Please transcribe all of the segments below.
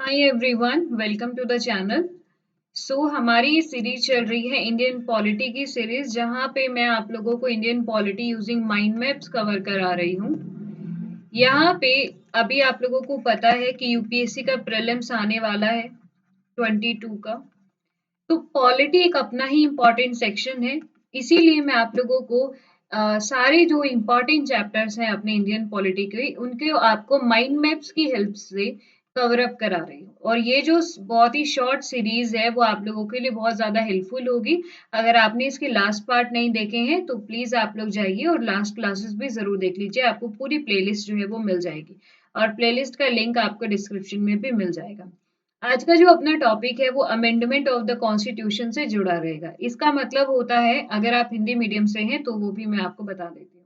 Hi everyone, welcome to the channel. हमारी ये series चल रही है इंडियन पॉलिटी की सीरीज, जहां पे मैं आप लोगों को Indian polity using mind maps cover करा रही हूँ। यहाँ पे अभी आप लोगों को पता है कि यूपीएससी का प्रीलिम्स आने वाला है 22 का। तो पॉलिटी एक अपना ही इम्पोर्टेंट सेक्शन है, इसीलिए मैं आप लोगों को सारे जो इम्पोर्टेंट चैप्टर्स हैं अपने इंडियन पॉलिटी के, उनके आपको माइंड मैप्स की हेल्प से कवर अप करा रही हूँ। और ये जो बहुत ही शॉर्ट सीरीज है वो आप लोगों के लिए बहुत ज्यादा हेल्पफुल होगी। अगर आपने इसके लास्ट पार्ट नहीं देखे हैं तो प्लीज आप लोग जाइए और लास्ट क्लासेस भी जरूर देख लीजिए, आपको पूरी प्लेलिस्ट जो है वो मिल जाएगी। और प्लेलिस्ट का लिंक आपको डिस्क्रिप्शन में भी मिल जाएगा। आज का जो अपना टॉपिक है वो अमेंडमेंट ऑफ द कॉन्स्टिट्यूशन से जुड़ा रहेगा। इसका मतलब होता है, अगर आप हिंदी मीडियम से हैं तो वो भी मैं आपको बता देती हूँ।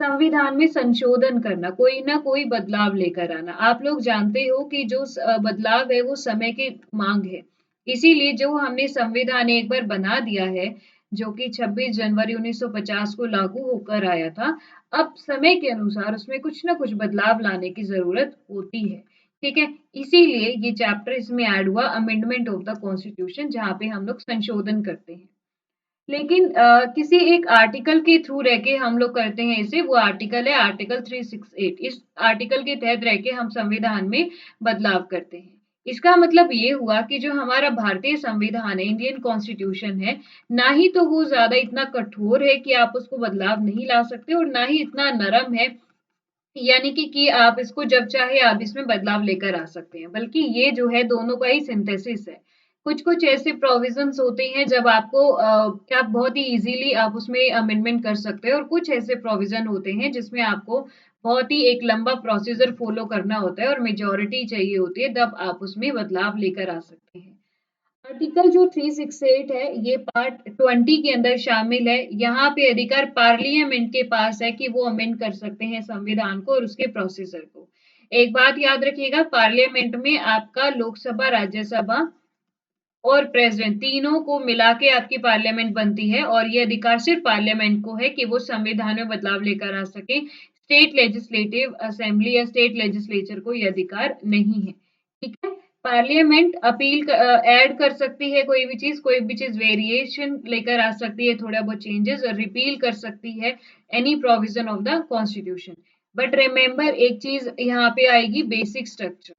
संविधान में संशोधन करना, कोई ना कोई बदलाव लेकर आना। आप लोग जानते हो कि जो बदलाव है वो समय की मांग है। इसीलिए जो हमने संविधान एक बार बना दिया है, जो कि 26 जनवरी 1950 को लागू होकर आया था, अब समय के अनुसार उसमें कुछ ना कुछ बदलाव लाने की जरूरत होती है। ठीक है, इसीलिए ये चैप्टर इसमें ऐड हुआ, अमेंडमेंट ऑफ द कॉन्स्टिट्यूशन, जहाँ पे हम लोग संशोधन करते हैं। लेकिन किसी एक आर्टिकल के थ्रू रह के हम लोग करते हैं इसे। वो आर्टिकल है आर्टिकल 368। इस आर्टिकल के तहत रह के हम संविधान में बदलाव करते हैं। इसका मतलब ये हुआ कि जो हमारा भारतीय संविधान है, इंडियन कॉन्स्टिट्यूशन है, ना ही तो वो ज्यादा इतना कठोर है कि आप उसको बदलाव नहीं ला सकते, और ना ही इतना नरम है यानी कि आप इसको जब चाहे आप इसमें बदलाव लेकर आ सकते हैं। बल्कि ये जो है दोनों का ही सिंथेसिस है। कुछ कुछ ऐसे प्रोविजंस होते हैं जब आपको आप बहुत ही इजीली आप उसमें अमेंडमेंट कर सकते हैं, और कुछ ऐसे प्रोविजन होते हैं जिसमें आपको बहुत ही एक लंबा प्रोसीजर फॉलो करना होता है और मेजोरिटी चाहिए होती है, तब आप उसमें बदलाव लेकर आ सकते हैं। आर्टिकल जो 368 है ये पार्ट 20 के अंदर शामिल है। यहाँ पे अधिकार पार्लियामेंट के पास है कि वो अमेंड कर सकते हैं संविधान को और उसके प्रोसीजर को। एक बात याद रखिएगा, पार्लियामेंट में आपका लोकसभा, राज्यसभा और प्रेसिडेंट तीनों को मिला के आपकी पार्लियामेंट बनती है, और ये अधिकार सिर्फ पार्लियामेंट को है कि वो संविधान में बदलाव लेकर आ सके। स्टेट लेजिस्लेटिव असेंबली या स्टेट लेजिस्लेचर को ये अधिकार नहीं है। ठीक है, पार्लियामेंट अपील ऐड कर सकती है, कोई भी चीज वेरिएशन लेकर आ सकती है, थोड़ा बहुत चेंजेस, और रिपील कर सकती है any provision of the constitution. But remember, एक चीज यहाँ पे आएगी, बेसिक स्ट्रक्चर।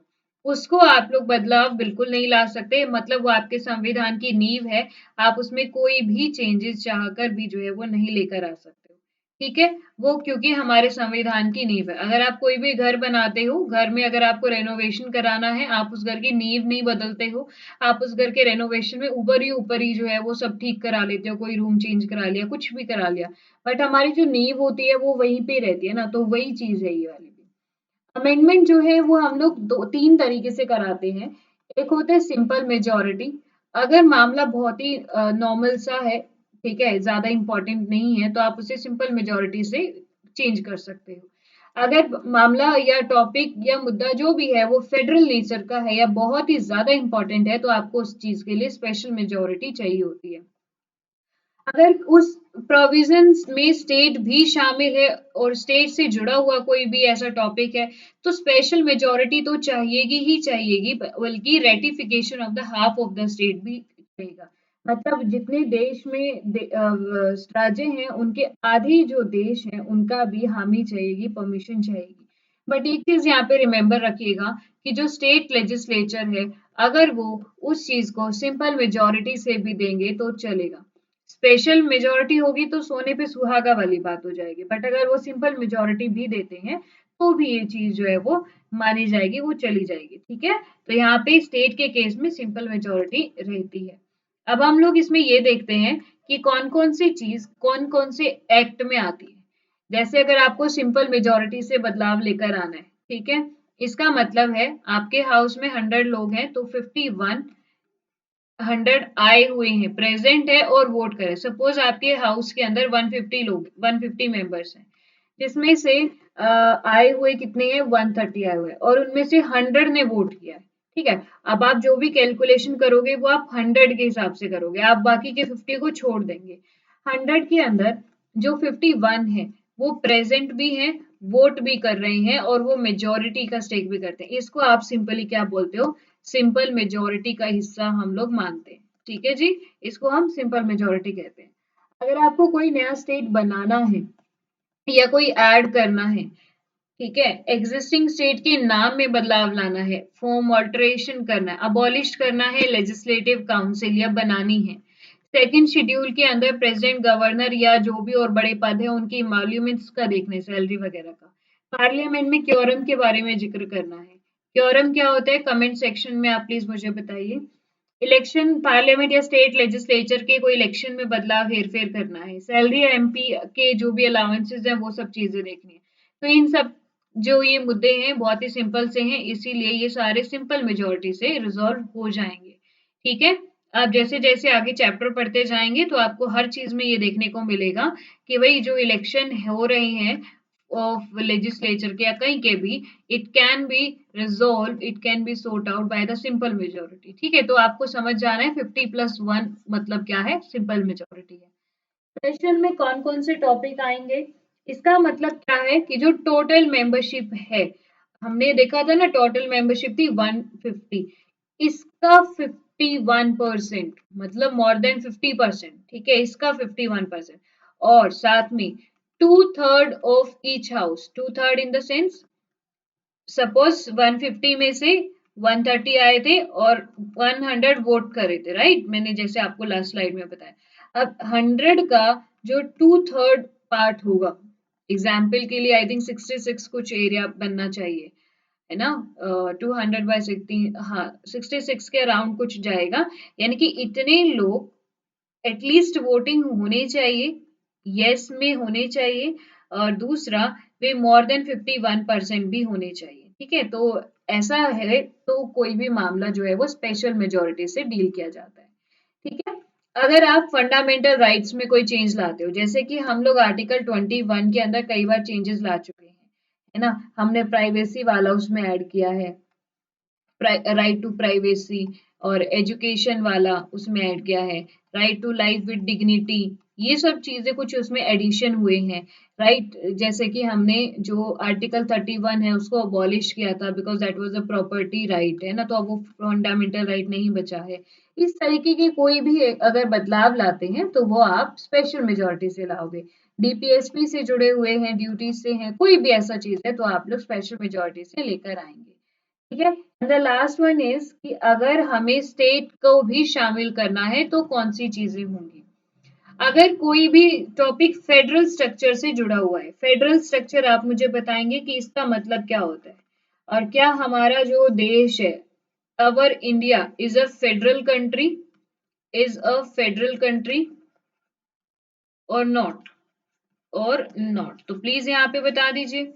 उसको आप लोग बदलाव बिल्कुल नहीं ला सकते, मतलब वो आपके संविधान की नींव है। आप उसमें कोई भी चेंजेस चाहकर भी जो है वो नहीं लेकर आ सकते हो। ठीक है, वो क्योंकि हमारे संविधान की नींव है। अगर आप कोई भी घर बनाते हो, घर में अगर आपको रेनोवेशन कराना है, आप उस घर की नींव नहीं बदलते हो। आप उस घर के रेनोवेशन में ऊपर ही जो है वो सब ठीक करा लेते हो, कोई रूम चेंज करा लिया, कुछ भी करा लिया। बट हमारी जो नींव होती है वो वहीं पे रहती है ना, तो वही चीज है ये वाली भी। अमेंडमेंट जो है वो हम लोग दो तीन तरीके से कराते हैं। एक होता है सिंपल मेजोरिटी। अगर मामला बहुत ही नॉर्मल सा है, ठीक है, ज्यादा इंपॉर्टेंट नहीं है, तो आप उसे सिंपल मेजोरिटी से चेंज कर सकते हो। अगर मामला या टॉपिक या मुद्दा जो भी है वो फेडरल नेचर का है या बहुत ही ज्यादा इंपॉर्टेंट है, तो आपको उस चीज के लिए स्पेशल मेजोरिटी चाहिए होती है। अगर उस प्रोविजंस में स्टेट भी शामिल है और स्टेट से जुड़ा हुआ कोई भी ऐसा टॉपिक है, तो स्पेशल मेजोरिटी तो चाहिएगी ही चाहिएगी, बल्कि ratification of the half of the state भी रहेगा। मतलब जितने देश में राज्य हैं, उनके आधे जो देश हैं उनका भी हामी चाहिएगी, परमिशन चाहिएगी। बट एक चीज यहाँ पे रिमेम्बर रखिएगा कि जो स्टेट लेजिस्लेचर है, अगर वो उस चीज को सिंपल मेजोरिटी से भी देंगे तो चलेगा। स्पेशल मेजोरिटी होगी तो सोने पे सुहागा वाली बात हो जाएगी, बट अगर वो सिंपल मेजोरिटी भी देते हैं तो भी ये चीज जो है वो मानी जाएगी, वो चली जाएगी। ठीक है, तो यहाँ पे स्टेट के केस में सिंपल मेजोरिटी रहती है। अब हम लोग इसमें ये देखते हैं कि कौन कौन सी चीज कौन कौन से एक्ट में आती है। जैसे अगर आपको सिंपल मेजोरिटी से बदलाव लेकर आना है, ठीक है, इसका मतलब है आपके हाउस में 100 लोग हैं तो 100 आए हुए हैं, प्रेजेंट है और वोट करे। सपोज आपके हाउस के अंदर 150 लोग, 150 मेंबर्स हैं, जिसमें से आए हुए कितने हैं, 130 आए हुए हैं, और उनमें से 100 ने वोट किया है। ठीक है, अब आप जो भी कैलकुलेशन करोगे वो आप 100 के हिसाब से करोगे, आप बाकी के 50 को छोड़ देंगे। 100 के अंदर जो 51 है वो प्रेजेंट भी है, वोट भी कर रहे हैं, और वो मेजोरिटी का स्टेक भी करते हैं। इसको आप सिंपली क्या बोलते हो, सिंपल मेजोरिटी का हिस्सा हम लोग मानते हैं। ठीक है जी, इसको हम सिंपल मेजोरिटी कहते हैं। अगर आपको कोई नया स्टेट बनाना है या कोई ऐड करना है, ठीक है, एग्जिस्टिंग स्टेट के नाम में बदलाव लाना है, फॉर्म ऑल्टरेशन करना है, अबॉलिश करना है लेजिस्लेटिव काउंसिल या बनानी है, सेकंड शेड्यूल के अंदर प्रेसिडेंट गवर्नर या जो भी और बड़े पद है उनकी इमोल्यूमेंट्स का देखने, सैलरी वगैरह का, पार्लियामेंट में क्योरम के बारे में जिक्र करना है। क्योरम क्या होता है, कमेंट सेक्शन में आप प्लीज मुझे बताइए। इलेक्शन, पार्लियामेंट या स्टेट लेजिस्लेचर के कोई इलेक्शन में बदलाव हेरफेर करना है, सैलरी या एमपी के जो भी अलाउंसेस हैं वो सब चीजें देखनी है। तो इन सब जो ये मुद्दे हैं बहुत ही सिंपल से हैं, इसीलिए ये सारे सिंपल मेजोरिटी से रिजॉल्व हो जाएंगे। ठीक है, आप जैसे जैसे आगे चैप्टर पढ़ते जाएंगे तो आपको हर चीज में ये देखने को मिलेगा कि भाई जो इलेक्शन हो रहे हैं ऑफ लेजिस्लेचर के या कहीं के भी, it can be resolve, it can be sort out by the simple majority. ठीक है, तो आपको समझ जाना है 50+1 मतलब क्या है, सिंपल मेजोरिटी है। सेशन में कौन कौन से टॉपिक आएंगे, इसका मतलब क्या है कि जो टोटल मेंबरशिप है, हमने देखा था ना टोटल मेंबरशिप थी 150, इसका 51% मतलब मोर देन 50%, ठीक है, इसका 51%, और साथ में 2/3 of each house, 2/3 in the sense suppose 150 में से 130 आए थे और 100 वोट करे थे, राइट, मैंने जैसे आपको लास्ट स्लाइड में बताया। अब 100 का जो 2/3 पार्ट होगा, एग्जाम्पल के लिए आई थिंक 66 कुछ एरिया बनना चाहिए, है ना, 200/60, हाँ 66 के अराउंड कुछ जाएगा, यानी कि इतने लोग एटलीस्ट वोटिंग होने चाहिए, यस में होने चाहिए, और दूसरा वे मोर देन 51% भी होने चाहिए। ठीक है, तो ऐसा है तो कोई भी मामला जो है वो स्पेशल मेजोरिटी से डील किया जाता है। ठीक है, अगर आप फंडामेंटल राइट्स में कोई चेंज लाते हो, जैसे कि हम लोग आर्टिकल 21 के अंदर कई बार चेंजेस ला चुके हैं, है ना, हमने प्राइवेसी वाला उसमें ऐड किया है, राइट टू प्राइवेसी, और एजुकेशन वाला उसमें ऐड किया है, right to life with dignity, ये सब चीजें कुछ उसमें एडिशन हुए हैं, राइट, जैसे कि हमने जो आर्टिकल 31 है उसको अबॉलिश किया था because that was a property right, है ना, तो अब वो फंडामेंटल राइट नहीं बचा है। इस तरीके के कोई भी अगर बदलाव लाते हैं तो वो आप स्पेशल मेजोरिटी से लाओगे। डीपीएसपी से जुड़े हुए हैं, ड्यूटी से हैं, कोई भी ऐसा चीज है तो आप लोग स्पेशल मेजोरिटी से लेकर आएंगे। ठीक है, द लास्ट वन इज कि अगर हमें स्टेट को भी शामिल करना है तो कौन सी चीजें होंगी। अगर कोई भी टॉपिक फेडरल स्ट्रक्चर से जुड़ा हुआ है, फेडरल स्ट्रक्चर आप मुझे बताएंगे कि इसका मतलब क्या होता है, और क्या हमारा जो देश है, our India is a federal country, is a federal country और नॉट, और नॉट, तो प्लीज यहाँ पे बता दीजिए।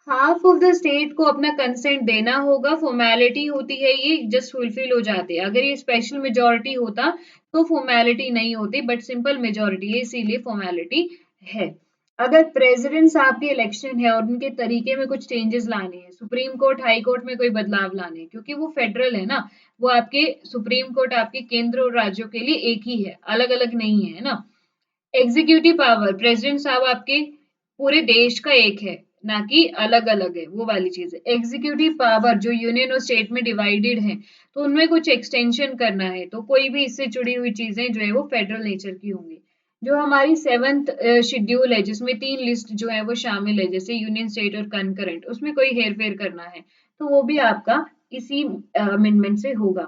हाफ ऑफ द स्टेट को अपना कंसेंट देना होगा, फॉर्मेलिटी होती है, ये जस्ट फुलफिल हो जाते हैं। अगर ये स्पेशल मेजोरिटी होता तो फॉर्मेलिटी नहीं होती, बट सिंपल मेजोरिटी है इसीलिए फॉर्मेलिटी है। अगर प्रेसिडेंट साहब के इलेक्शन है और उनके तरीके में कुछ चेंजेस लाने हैं, सुप्रीम कोर्ट हाई कोर्ट में कोई बदलाव लाने हैं, क्योंकि वो फेडरल है ना, वो आपके सुप्रीम कोर्ट आपके केंद्र और राज्यों के लिए एक ही है, अलग अलग नहीं है ना। एग्जीक्यूटिव पावर, प्रेसिडेंट साहब आपके पूरे देश का एक है, ना कि अलग अलग है, वो वाली चीज है। एग्जीक्यूटिव पावर जो यूनियन और स्टेट में डिवाइडेड है, तो उनमें कुछ एक्सटेंशन करना है, तो कोई भी इससे जुड़ी हुई चीजें जो है वो फेडरल नेचर की होंगी। जो हमारी 7th शेड्यूल है जिसमें 3 लिस्ट जो है वो शामिल है, जैसे यूनियन, स्टेट और कंकरेंट, उसमें कोई हेर फेर करना है तो वो भी आपका इसी अमेंडमेंट से होगा।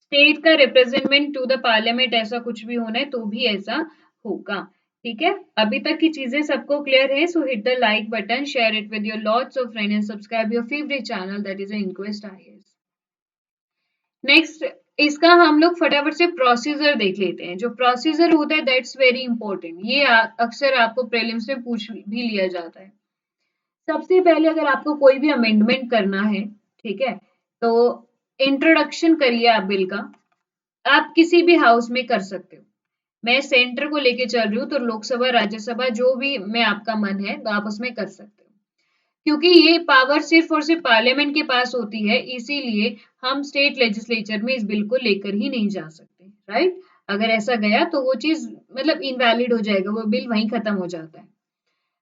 स्टेट का रिप्रेजेंटमेंट टू द पार्लियामेंट ऐसा कुछ भी होना है तो भी ऐसा होगा। ठीक है, अभी तक की चीजें सबको क्लियर है, सो hit the like button, share it with your lots of friends and subscribe your favourite channel that is inquest IAS. Next, इसका हम लोग फटाफट से प्रोसीजर देख लेते हैं। जो प्रोसीजर होता है दैट्स वेरी इंपॉर्टेंट, ये अक्सर आपको प्रीलिम्स में पूछ भी लिया जाता है। सबसे पहले अगर आपको कोई भी अमेंडमेंट करना है, ठीक है, तो इंट्रोडक्शन करिए आप बिल का, आप किसी भी हाउस में कर सकते हो। मैं सेंटर को लेके चल रही हूँ तो लोकसभा राज्यसभा जो भी में आपका मन है तो आप उसमें कर सकते हो, क्योंकि ये पावर सिर्फ और सिर्फ पार्लियामेंट के पास होती है, इसीलिए हम स्टेट लेजिस्लेचर में इस बिल को लेकर ही नहीं जा सकते, राइट। अगर ऐसा गया तो वो चीज मतलब इनवैलिड हो जाएगा, वो बिल वहीं खत्म हो जाता है।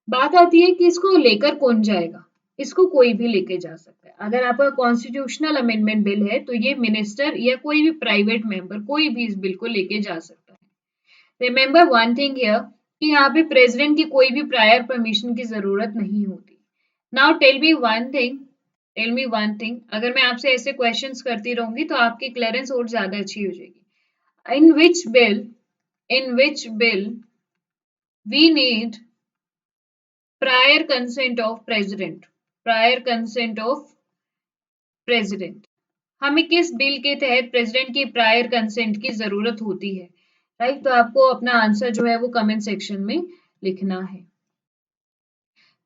बात आती है कि इसको लेकर कौन जाएगा, इसको कोई भी लेके जा सकता है। अगर आपका कॉन्स्टिट्यूशनल अमेंडमेंट बिल है तो ये मिनिस्टर या कोई भी प्राइवेट मेंबर कोई भी इस बिल को लेके जा सकता है। रिमेंबर वन थिंग हियर कि यहाँ पे प्रेसिडेंट की कोई भी प्रायर परमिशन की जरूरत नहीं होती। Now tell me one thing, अगर मैं आपसे ऐसे क्वेश्चंस करती रहूंगी तो आपकी क्लियरेंस और ज्यादा अच्छी हो जाएगी। In which bill we need prior consent of president, prior consent of president, हमें किस बिल के तहत प्रेसिडेंट की प्रायर कंसेंट की जरूरत होती है? राइट, तो आपको अपना आंसर जो है वो कमेंट सेक्शन में लिखना है।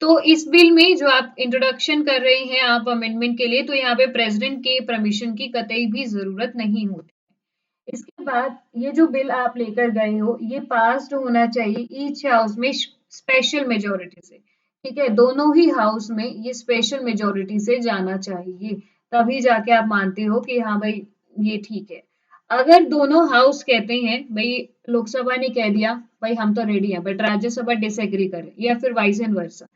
तो इस बिल में जो आप इंट्रोडक्शन कर रहे हैं आप अमेंडमेंट के लिए, तो यहाँ पे प्रेसिडेंट के परमिशन की कतई भी जरूरत नहीं होती। इसके बाद ये जो बिल आप लेकर गए हो ये पास्ड होना चाहिए ईच हाउस में स्पेशल मेजोरिटी से। ठीक है, दोनों ही हाउस में ये स्पेशल मेजोरिटी से जाना चाहिए, तभी जाके आप मानते हो कि हाँ भाई ये ठीक है। अगर दोनों हाउस कहते हैं भाई, लोकसभा ने कह दिया भाई हम तो रेडी हैं बट राज्यसभा डिसएग्री करे, या फिर वाइस एंड वर्सा,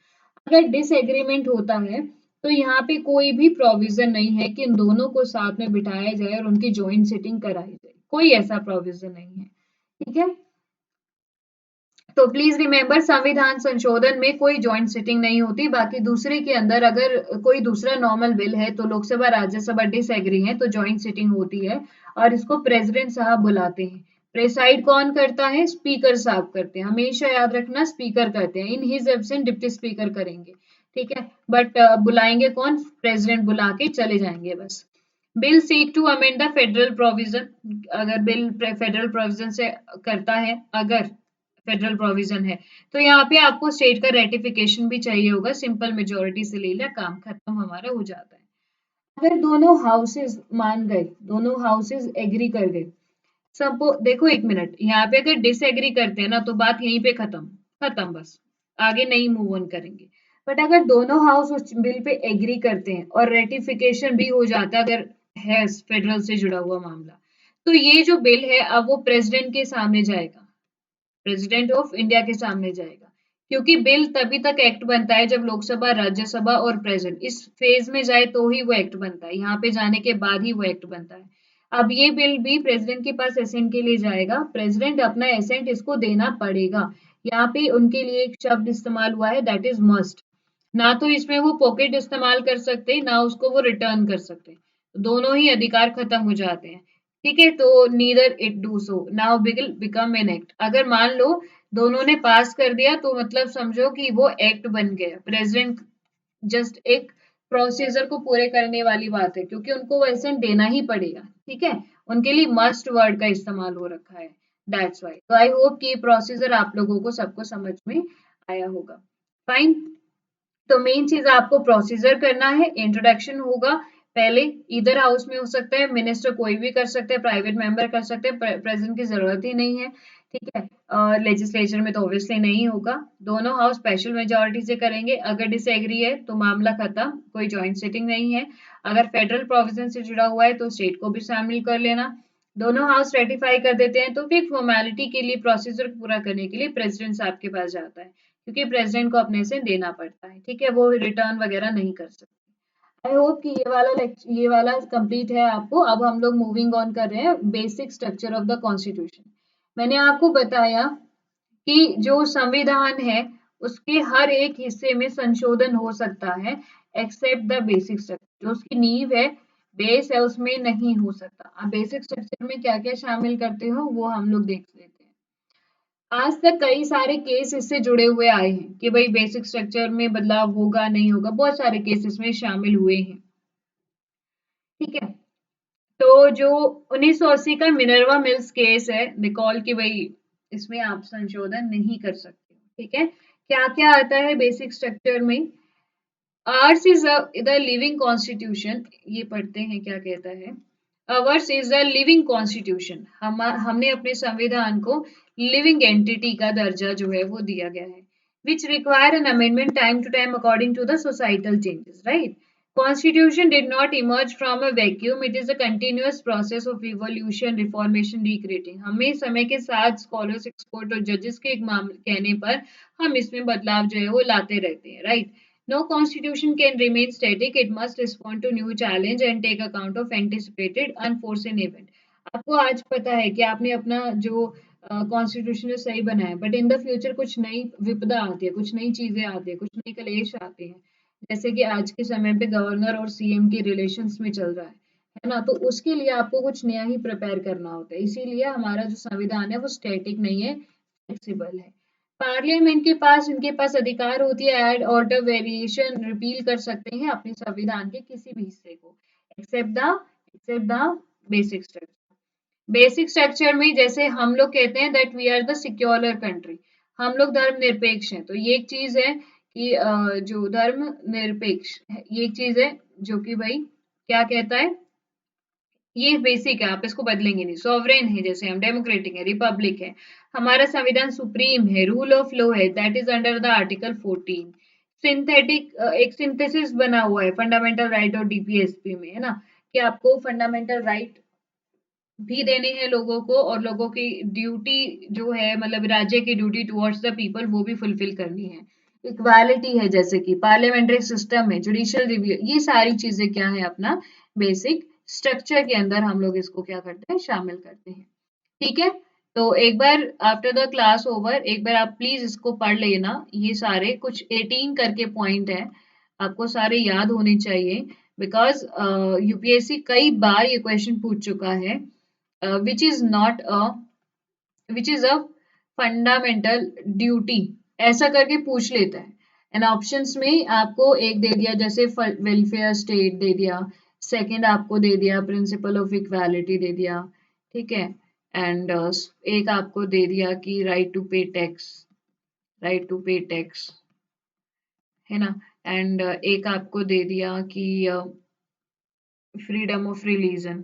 अगर डिसएग्रीमेंट होता है तो यहाँ पे कोई भी प्रोविजन नहीं है कि इन दोनों को साथ में बिठाया जाए और उनकी ज्वाइंट सिटिंग कराई जाए, कोई ऐसा प्रोविजन नहीं है। ठीक है, तो प्लीज रिमेंबर संविधान संशोधन में कोई ज्वाइंट सिटिंग नहीं होती। बाकी दूसरे के अंदर अगर कोई दूसरा नॉर्मल बिल है तो लोकसभा राज्यसभा डिसएग्री है तो ज्वाइंट सिटिंग होती है और इसको प्रेसिडेंट साहब बुलाते हैं। प्रेसाइड कौन करता है? स्पीकर साहब करते हैं, हमेशा याद रखना स्पीकर करते हैं, in his absent deputy speaker करेंगे। ठीक है, बट बुलाएंगे कौन? प्रेसिडेंट बुला के चले जाएंगे बस। Bill seek to amend the federal provision, अगर बिल फेडरल प्रोविजन से करता है, अगर फेडरल प्रोविजन है तो यहाँ पे आपको स्टेट का रेटिफिकेशन भी चाहिए होगा, सिंपल मेजोरिटी से ले लिया, काम खत्म हमारा हो जाता है। अगर दोनों हाउसेस मान गए, दोनों हाउसेस एग्री कर गए, सपो देखो एक मिनट, यहाँ पे अगर डिसएग्री करते हैं ना तो बात यहीं पे खत्म, खत्म बस, आगे नहीं मूव ऑन करेंगे। बट अगर दोनों हाउस उस बिल पे एग्री करते हैं और रेटिफिकेशन भी हो जाता है, अगर है फेडरल से जुड़ा हुआ मामला, तो ये जो बिल है अब वो प्रेसिडेंट के सामने जाएगा, प्रेसिडेंट ऑफ इंडिया के सामने जाएगा, क्योंकि बिल तभी तक एक्ट बनता है जब लोकसभा राज्यसभा और प्रेसिडेंट इस फेज में जाए तो ही वो एक्ट बनता है, यहाँ पे जाने के बाद ही वो एक्ट बनता है। अब ये बिल भी प्रेसिडेंट के पास एसेंट के लिए जाएगा, प्रेसिडेंट अपना एसेंट इसको देना पड़ेगा। यहाँ पे उनके लिए एक शब्द इस्तेमाल हुआ है, दैट इज मस्ट। ना तो इसमें वो पॉकेट इस्तेमाल कर सकते, ना उसको वो रिटर्न कर सकते, दोनों ही अधिकार खत्म हो जाते हैं। ठीक है, तो neither it do so now bill become an act. अगर मान लो दोनों ने पास कर दिया तो मतलब समझो कि वो एक्ट बन गया, प्रेसिडेंट जस्ट एक प्रोसीजर को पूरे करने वाली बात है, क्योंकि उनको वो एसेंट देना ही पड़ेगा। ठीक है, उनके लिए मस्ट वर्ड का इस्तेमाल हो रखा है, दैट्स वाई। तो आई होप कि प्रोसीजर आप लोगों को सबको समझ में आया होगा। फाइन, तो मेन चीज आपको प्रोसीजर करना है, इंट्रोडक्शन होगा पहले, इधर हाउस में हो सकता है, मिनिस्टर कोई भी कर सकते हैं, प्राइवेट मेंबर कर सकते हैं, प्रेसिडेंट की जरूरत ही नहीं है। ठीक है, और लेजिस्लेचर में तो ऑब्वियसली नहीं होगा, दोनों हाउस स्पेशल मेजोरिटी से करेंगे, अगर डिसएग्री है तो मामला खत्म, कोई जॉइंट सिटिंग नहीं है। अगर फेडरल प्रोविजन से जुड़ा हुआ है तो स्टेट को भी शामिल कर लेना, दोनों हाउस रेटिफाई कर देते हैं तो फिर फॉर्मेलिटी के लिए प्रोसीजर पूरा करने के लिए प्रेसिडेंट साहब के पास जाता है, क्योंकि प्रेसिडेंट को अपने से देना पड़ता है। ठीक है, वो रिटर्न वगैरह नहीं कर सकते। आई होप कि ये वाला कंप्लीट है आपको। अब हम लोग मूविंग ऑन कर रहे हैं basic structure of the constitution. मैंने आपको बताया कि जो संविधान है उसके हर एक हिस्से में संशोधन हो सकता है एक्सेप्ट द बेसिक स्ट्रक्चर, जो उसकी नींव है, बेस है, उसमें नहीं हो सकता। अब बेसिक स्ट्रक्चर में क्या क्या शामिल करते हो वो हम लोग देख लेते हैं। आज तक कई सारे केस इससे जुड़े हुए आए हैं कि भाई बेसिक स्ट्रक्चर में बदलाव होगा नहीं होगा, बहुत सारे केस इसमें शामिल हुए हैं। ठीक है, तो जो 1980 का मिनर्वा मिल्स केस है, निकॉल की भाई इसमें आप संशोधन नहीं कर सकते। ठीक है, क्या क्या आता है बेसिक स्ट्रक्चर में? Ours is the living constitution, ये पढ़ते हैं क्या कहता है। Ours is the living constitution, हमने अपने संविधान को लिविंग एंटिटी का दर्जा जो है वो दिया गया है, which require an amendment time to time according to the societal changes, right. Constitution did not emerge from a vacuum. It is a continuous process of evolution, reformation, recreating. हमें समय के साथ स्कॉलर्स, एक्सपर्ट और जजेस के एक कहने पर हम इसमें बदलाव जो है वो लाते रहते हैं, right. No constitution can remain static. It must respond to new challenge and take account of anticipated unforeseen event. आपको आज पता है कि आपने अपना जो कॉन्स्टिट्यूशन है सही बनाया, बट इन द फ्यूचर कुछ नई विपदा आती है, कुछ नई चीजें आती है, कुछ नई कलेश आते हैं, जैसे कि आज के समय पे गवर्नर और सीएम के रिलेशंस में चल रहा है ना? तो उसके लिए आपको कुछ नया ही प्रिपेयर करना होता है। इसीलिए हमारा जो संविधान है वो स्टैटिक नहीं है, फ्लेक्सिबल है। पार्लियामेंट के पास इनके पास अधिकार होती है ऐड ऑल्टर वेरिएशन रिपील कर सकते हैं अपने संविधान के किसी भी हिस्से को, except the basic structure. Basic structure में जैसे हम लोग कहते हैं that we are the secular country, हम लोग धर्म निरपेक्ष हैं, तो ये एक चीज है कि जो धर्म निरपेक्ष है, ये एक चीज है जो कि भाई क्या कहता है, ये बेसिक है, आप इसको बदलेंगे नहीं। सॉवरेन है, जैसे हम डेमोक्रेटिक है, रिपब्लिक है, हमारा संविधान सुप्रीम है, रूल ऑफ लॉ है, that is under the article 14। Synthetic एक सिंथेसिस बना हुआ है फंडामेंटल राइट और डीपीएसपी में, है ना, कि आपको फंडामेंटल राइट भी देने हैं लोगों को, और लोगों की ड्यूटी जो है, मतलब राज्य की ड्यूटी टुवर्ड्स द पीपल, वो भी फुलफिल करनी है। इक्वालिटी है, जैसे कि पार्लियामेंट्री सिस्टम है, जुडिशियल रिव्यू, ये सारी चीजें क्या है अपना बेसिक स्ट्रक्चर के अंदर हम लोग इसको क्या करते हैं, शामिल करते हैं। ठीक है, तो एक बार आफ्टर द क्लास ओवर एक बार आप प्लीज इसको पढ़ लेना, ये सारे कुछ 18 करके पॉइंट है, आपको सारे याद होने चाहिए, बिकॉज यूपीएससी कई बार ये क्वेश्चन पूछ चुका है, which is not a which is a fundamental duty, ऐसा करके पूछ लेता है। एंड ऑप्शंस में आपको एक दे दिया जैसे वेलफेयर स्टेट दे दिया, सेकंड आपको दे दिया प्रिंसिपल ऑफ इक्वालिटी दे दिया, ठीक है, एंड एक आपको दे दिया कि राइट टू पे टैक्स, है ना, एंड एक आपको दे दिया कि फ्रीडम ऑफ रिलीजन।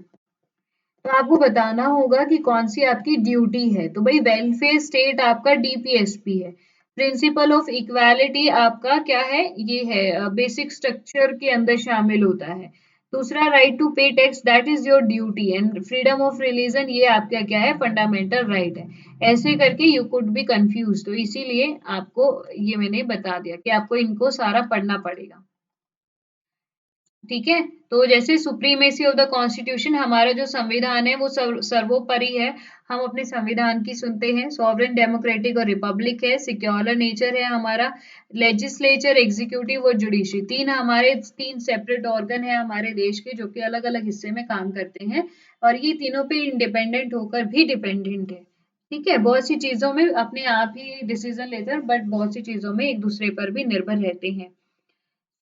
तो आपको बताना होगा कि कौन सी आपकी ड्यूटी है, तो भाई वेलफेयर स्टेट आपका डीपीएसपी है, प्रिंसिपल ऑफ इक्वालिटी आपका क्या है, ये है बेसिक स्ट्रक्चर के अंदर शामिल होता है। दूसरा राइट टू पे tax, that is your duty, and freedom of religion ये आपका क्या है, फंडामेंटल राइट है। ऐसे करके यू कुड बी कंफ्यूज, तो इसीलिए आपको ये मैंने बता दिया कि आपको इनको सारा पढ़ना पड़ेगा। ठीक है, तो जैसे सुप्रीमेसी ऑफ द कॉन्स्टिट्यूशन, हमारा जो संविधान है वो सर्वोपरि है, हम अपने संविधान की सुनते हैं। सॉवरेन डेमोक्रेटिक और रिपब्लिक है, सिक्योलर नेचर है हमारा, लेजिस्लेचर, एग्जीक्यूटिव और जुडिशरी, तीन सेपरेट ऑर्गन है हमारे देश के, जो कि अलग अलग हिस्से में काम करते हैं, और ये तीनों पे इंडिपेंडेंट होकर भी डिपेंडेंट है। ठीक है, बहुत सी चीजों में अपने आप ही डिसीजन लेते हैं, बट बहुत सी चीजों में एक दूसरे पर भी निर्भर रहते हैं।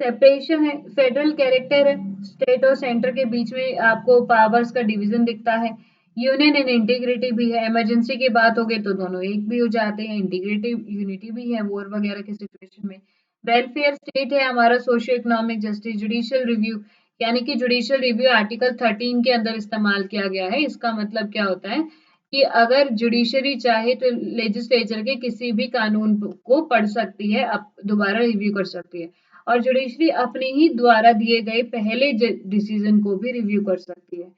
सेपरेशन है, फेडरल कैरेक्टर है, स्टेट और सेंटर के बीच में आपको पावर्स का डिवीजन दिखता है। यूनियन एंड इंटीग्रिटी भी है, इमरजेंसी की बात होगी तो दोनों एक भी हो जाते हैं, इंटीग्रेटिव यूनिटी भी है वॉर वगैरह की सिचुएशन में। वेलफेयर स्टेट है हमारा, socio economic justice, judicial review, यानी कि जुडिशियल रिव्यू आर्टिकल 13 के अंदर इस्तेमाल किया गया है। इसका मतलब क्या होता है कि अगर जुडिशरी चाहे तो लेजिस्लेचर के किसी भी कानून को पढ़ सकती है, अब दोबारा रिव्यू कर सकती है, और जुडिशरी अपने ही द्वारा दिए गए पहले डिसीजन को भी रिव्यू कर सकती है।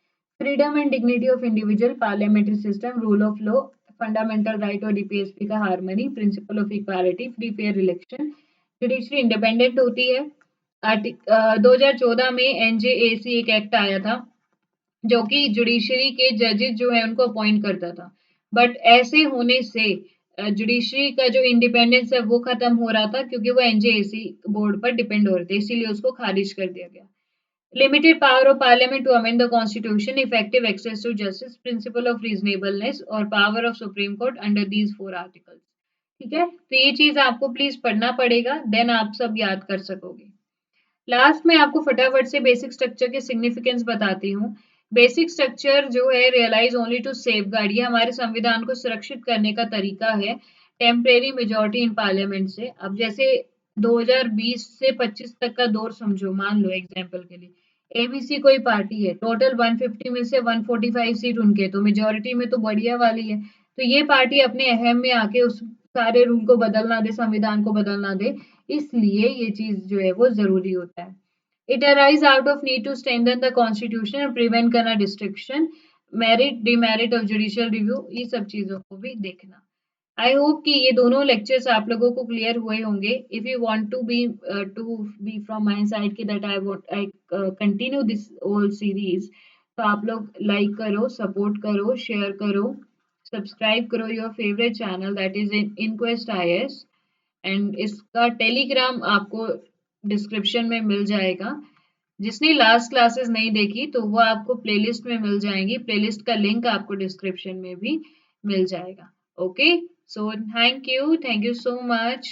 Freedom and dignity of individual, parliamentary system, rule of law, fundamental right और डीपीएसपी का harmony, principle of equality, free fair election, judiciary independent होती है। 2014 में एनजेएसी एक एक्ट आया था जो कि जुडिशरी के जजेस जो है उनको अपॉइंट करता था, बट ऐसे होने से जुडिशरी का जो इंडिपेंडेंस है वो खत्म हो रहा था, क्योंकि वो एनजेएसी बोर्ड पर डिपेंड हो रहे थे, इसीलिए उसको खारिज कर दिया गया। Limited power of parliament to amend the constitution, effective access to justice, principle of reasonableness और power of supreme court under these 4 articles. ठीक है, तो ये चीज आपको प्लीज पढ़ना पड़ेगा, देन आप सब याद कर सकोगे। लास्ट में आपको फटाफट से बेसिक स्ट्रक्चर के सिग्निफिकेंस बताती हूँ। बेसिक स्ट्रक्चर जो है रियलाइज ओनली टू सेफगार्ड, ये हमारे संविधान को सुरक्षित करने का तरीका है टेम्परेरी मेजोरिटी इन पार्लियामेंट से। अब जैसे 2020 से 25 तक का दौर समझो, मान लो एग्जाम्पल के लिए एबीसी कोई पार्टी है, टोटल 150 में से 145 सीट उनके, तो मेजोरिटी में तो बढ़िया वाली है, तो ये पार्टी अपने अहम में आके उस सारे रूल को बदलना दे, संविधान को बदलना दे, इसलिए ये चीज जो है वो जरूरी होता है। It arise out of need to strengthen the constitution and prevent करना destruction, merit demerit of judicial review, ये सब चीजों को भी देखना। आई होप कि ये दोनों लेक्चर्स आप लोगों को क्लियर हुए होंगे. If you want to be from my side कि that I continue this whole series, तो आप लोग लाइक करो, सपोर्ट करो, शेयर करो, सब्सक्राइब करो your favourite channel that is in inquest IAS. And इसका टेलीग्राम आपको डिस्क्रिप्शन में मिल जाएगा. जिसने लास्ट क्लासेस नहीं देखी तो वो आपको प्लेलिस्ट में मिल जाएंगी. प्लेलिस्ट का लिंक आपको डिस्क्रिप्शन में भी मिल जाएगा. Okay, so thank you so much.